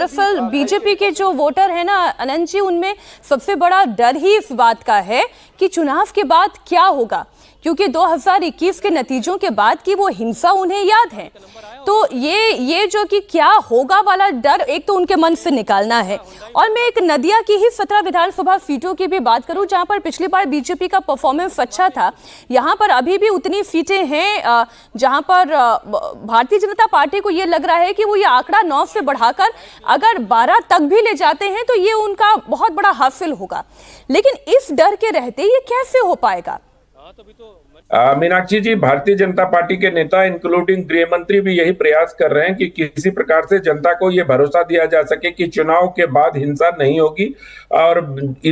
दरअसल बीजेपी के जो वोटर है ना अनंत जी, उनमें सबसे बड़ा डर ही इस बात का है कि चुनाव के बाद क्या होगा, क्योंकि 2021 के नतीजों के बाद की वो हिंसा उन्हें याद है। तो ये जो कि क्या होगा वाला डर एक तो उनके मन से निकालना है। और मैं एक नदिया की ही 17 विधानसभा सीटों की भी बात करूं, जहां पर पिछली बार बीजेपी का परफॉर्मेंस अच्छा था, यहां पर अभी भी उतनी सीटें हैं जहां पर भारतीय जनता पार्टी को ये लग रहा है कि वो ये आंकड़ा 9 से बढ़ाकर अगर 12 तक भी ले जाते हैं तो ये उनका बहुत बड़ा हासिल होगा। लेकिन इस डर के रहते ये कैसे हो पाएगा? मीनाक्षी जी, भारतीय जनता पार्टी के नेता इंक्लूडिंग गृह मंत्री भी यही प्रयास कर रहे हैं कि किसी प्रकार से जनता को यह भरोसा दिया जा सके कि चुनाव के बाद हिंसा नहीं होगी और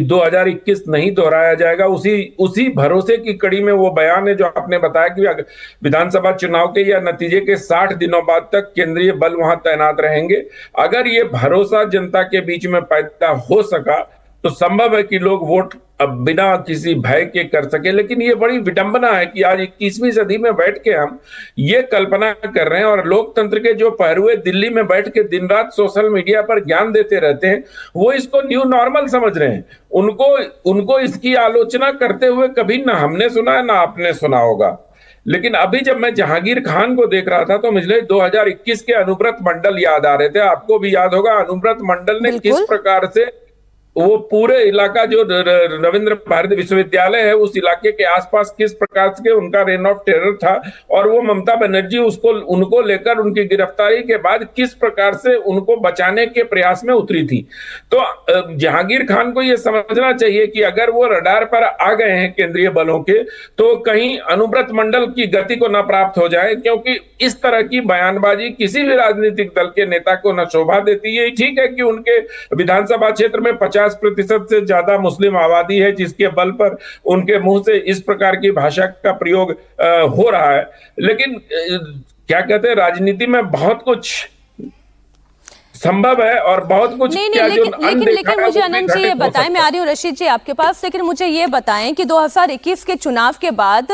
2021 नहीं दोहराया जाएगा। उसी भरोसे की कड़ी में वो बयान है जो आपने बताया कि विधानसभा चुनाव के या नतीजे के 60 दिनों बाद तक केंद्रीय बल वहां तैनात रहेंगे। अगर ये भरोसा जनता के बीच में पैदा हो सका तो संभव है कि लोग वोट बिना किसी भय के कर सके। लेकिन ये बड़ी विडंबना है कि आज 21वीं सदी में बैठ के हम ये कल्पना कर रहे हैं और लोकतंत्र के जो पहरुए दिल्ली में बैठ के दिन रात सोशल मीडिया पर ज्ञान देते रहते हैं, वो इसको न्यू नॉर्मल समझ रहे हैं। उनको इसकी आलोचना करते हुए कभी ना हमने सुना है ना आपने सुना होगा। लेकिन अभी जब मैं जहांगीर खान को देख रहा था तो मुझे 2021 के अनुव्रत मंडल याद आ रहे थे। आपको भी याद होगा अनुव्रत मंडल ने किस प्रकार से वो पूरे इलाका जो रविंद्र भारती विश्वविद्यालय है उस इलाके के आसपास किस प्रकार से उनका रेन ऑफ टेरर था, और वो ममता बनर्जी उनको लेकर उनकी गिरफ्तारी के बाद किस प्रकार से उनको बचाने के प्रयास में उतरी थी। तो जहांगीर खान को ये समझना चाहिए कि अगर वो रडार पर आ गए हैं केंद्रीय बलों के, तो कहीं अनुव्रत मंडल की गति को न प्राप्त हो जाए, क्योंकि इस तरह की बयानबाजी किसी भी राजनीतिक दल के नेता को न शोभा देती है। ठीक है कि उनके विधानसभा क्षेत्र में 50% से ज्यादा मुस्लिम आबादी है, जिसके बल पर उनके मुंह से इस प्रकार की भाषा का प्रयोग हो रहा है। लेकिन क्या कहते हैं, राजनीति में बहुत कुछ संभव है और बहुत कुछ लेकिन मुझे अनंत जी ये बताएं, मैं आ रही हूँ रशीद जी आपके पास, लेकिन मुझे ये बताएं कि 2021 के चुनाव के बाद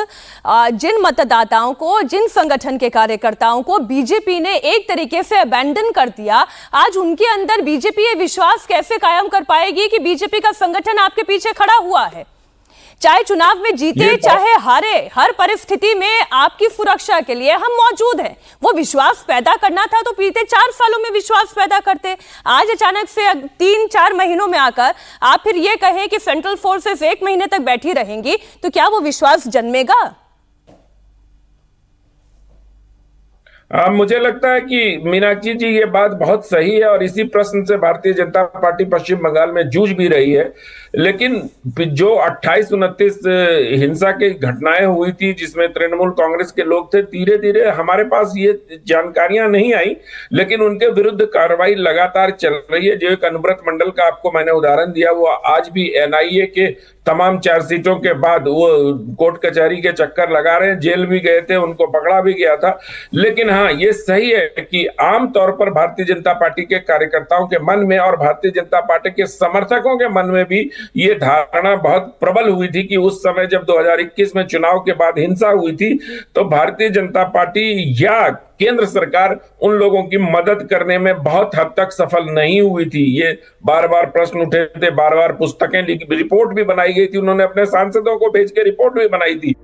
जिन मतदाताओं को, जिन संगठन के कार्यकर्ताओं को बीजेपी ने एक तरीके से अबैंडन कर दिया, आज उनके अंदर बीजेपी ये विश्वास कैसे कायम कर पाएगी कि बीजेपी का संगठन आपके पीछे खड़ा हुआ है? चाहे चुनाव में जीते चाहे हारे, हर परिस्थिति में आपकी सुरक्षा के लिए हम मौजूद हैं। वो विश्वास पैदा करना था तो बीते 4 सालों में विश्वास पैदा करते। आज अचानक से 3-4 महीनों में आकर आप फिर ये कहें कि सेंट्रल फोर्सेस 1 महीने तक बैठी रहेंगी, तो क्या वो विश्वास जन्मेगा? मुझे लगता है कि मीनाक्षी जी ये बात बहुत सही है और इसी प्रश्न से भारतीय जनता पार्टी पश्चिम बंगाल में जूझ भी रही है। लेकिन जो 28-29 हिंसा की घटनाएं हुई थी जिसमें तृणमूल कांग्रेस के लोग थे, धीरे धीरे हमारे पास ये जानकारियां नहीं आई, लेकिन उनके विरुद्ध कार्रवाई लगातार चल रही है। जो एक अनुव्रत मंडल का आपको मैंने उदाहरण दिया, वो आज भी एनआईए के तमाम चार्जशीटों के बाद वो कोर्ट कचहरी के चक्कर लगा रहे हैं, जेल भी गए थे, उनको पकड़ा भी गया था। लेकिन हाँ, ये सही है कि आमतौर पर भारतीय जनता पार्टी के कार्यकर्ताओं के मन में और भारतीय जनता पार्टी के समर्थकों के मन में भी ये धारणा बहुत प्रबल हुई थी कि उस समय जब 2021 में चुनाव के बाद हिंसा हुई थी तो भारतीय जनता पार्टी या केंद्र सरकार उन लोगों की मदद करने में बहुत हद तक सफल नहीं हुई थी। ये बार बार प्रश्न उठे थे, बार बार पुस्तकें लिखी, रिपोर्ट भी बनाई गई थी, उन्होंने अपने सांसदों को भेज के रिपोर्ट भी बनाई थी।